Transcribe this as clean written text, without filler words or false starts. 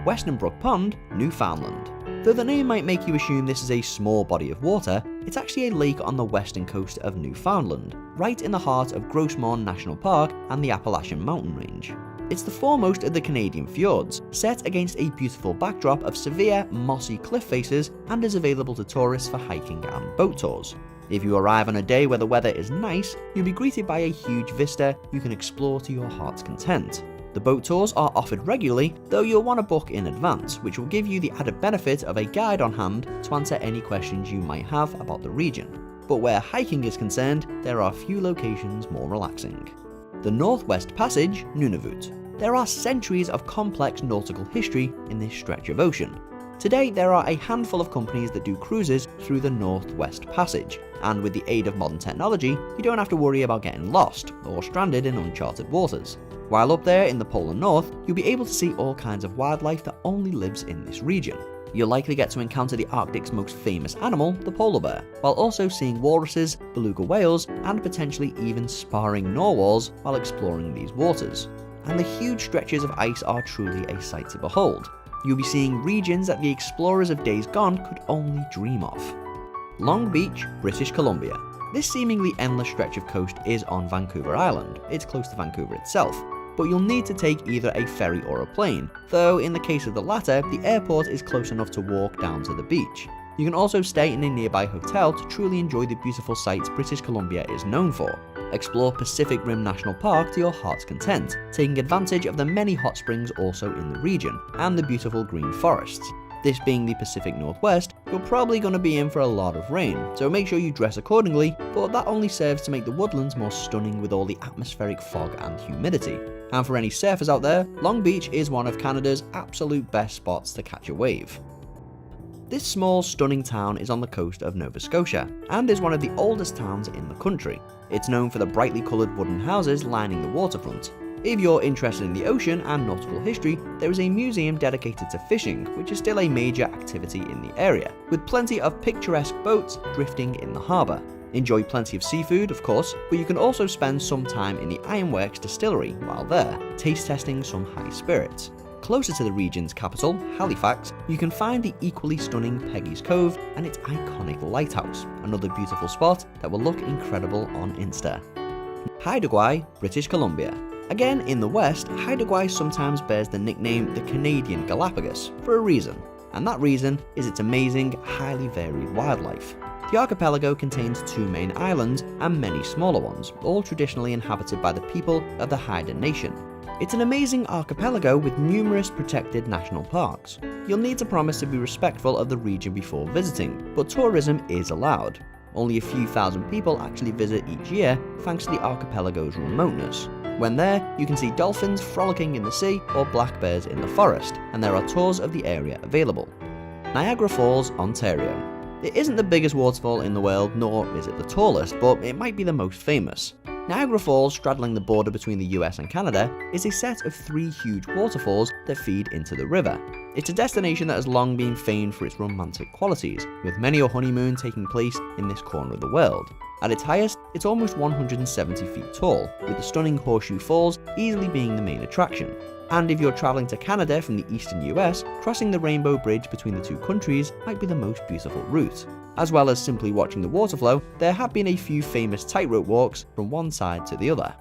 Western Brook Pond, Newfoundland. Though the name might make you assume this is a small body of water, it's actually a lake on the western coast of Newfoundland, right in the heart of Grossmont National Park and the Appalachian mountain range. It's the foremost of the Canadian fjords, set against a beautiful backdrop of severe, mossy cliff faces, and is available to tourists for hiking and boat tours. If you arrive on a day where the weather is nice, you'll be greeted by a huge vista you can explore to your heart's content. The boat tours are offered regularly, though you'll want to book in advance, which will give you the added benefit of a guide on hand to answer any questions you might have about the region. But where hiking is concerned, there are few locations more relaxing. The Northwest Passage, Nunavut. There are centuries of complex nautical history in this stretch of ocean. Today, there are a handful of companies that do cruises through the Northwest Passage, and with the aid of modern technology, you don't have to worry about getting lost or stranded in uncharted waters. While up there in the polar north, you'll be able to see all kinds of wildlife that only lives in this region. You'll likely get to encounter the Arctic's most famous animal, the polar bear, while also seeing walruses, beluga whales, and potentially even sparring narwhals while exploring these waters. And the huge stretches of ice are truly a sight to behold. You'll be seeing regions that the explorers of days gone could only dream of. Long Beach, British Columbia. This seemingly endless stretch of coast is on Vancouver Island. It's close to Vancouver itself, but you'll need to take either a ferry or a plane, though in the case of the latter, the airport is close enough to walk down to the beach. You can also stay in a nearby hotel to truly enjoy the beautiful sights British Columbia is known for. Explore Pacific Rim National Park to your heart's content, taking advantage of the many hot springs also in the region, and the beautiful green forests. This being the Pacific Northwest, you're probably going to be in for a lot of rain, so make sure you dress accordingly, but that only serves to make the woodlands more stunning with all the atmospheric fog and humidity. And for any surfers out there, Long Beach is one of Canada's absolute best spots to catch a wave. This small, stunning town is on the coast of Nova Scotia, and is one of the oldest towns in the country. It's known for the brightly coloured wooden houses lining the waterfront. If you're interested in the ocean and nautical history, there is a museum dedicated to fishing, which is still a major activity in the area, with plenty of picturesque boats drifting in the harbour. Enjoy plenty of seafood, of course, but you can also spend some time in the Ironworks distillery while there, taste testing some high spirits. Closer to the region's capital, Halifax, you can find the equally stunning Peggy's Cove and its iconic lighthouse, another beautiful spot that will look incredible on Insta. Haida Gwaii, British Columbia. Again, in the west, Haida Gwaii sometimes bears the nickname the Canadian Galapagos for a reason, and that reason is its amazing, highly varied wildlife. The archipelago contains 2 main islands and many smaller ones, all traditionally inhabited by the people of the Haida Nation. It's an amazing archipelago with numerous protected national parks. You'll need to promise to be respectful of the region before visiting, but tourism is allowed. Only a few thousand people actually visit each year thanks to the archipelago's remoteness. When there, you can see dolphins frolicking in the sea or black bears in the forest, and there are tours of the area available. Niagara Falls, Ontario. It isn't the biggest waterfall in the world, nor is it the tallest, but it might be the most famous. Niagara Falls, straddling the border between the US and Canada, is a set of 3 huge waterfalls that feed into the river. It's a destination that has long been famed for its romantic qualities, with many a honeymoon taking place in this corner of the world. At its highest, it's almost 170 feet tall, with the stunning Horseshoe Falls easily being the main attraction. And if you're traveling to Canada from the eastern US, crossing the Rainbow Bridge between the 2 countries might be the most beautiful route. As well as simply watching the water flow, there have been a few famous tightrope walks from one side to the other.